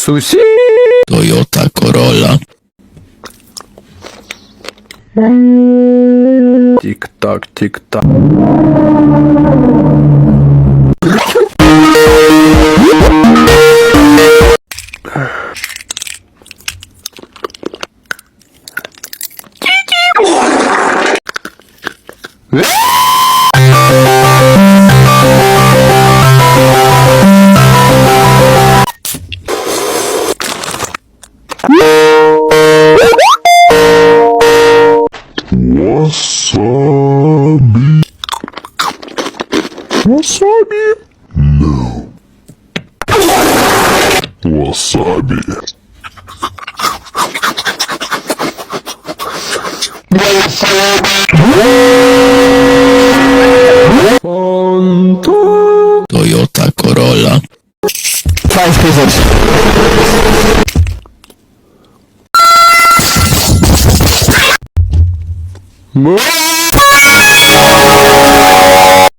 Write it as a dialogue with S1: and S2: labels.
S1: Sushi!
S2: Toyota Corolla.
S1: Tik-tak, tik-tak.
S3: Wasabi. Wasabi? No. Wasabi.
S1: Fanta.
S2: Toyota Corolla.
S4: Faz coisas.
S1: Mo-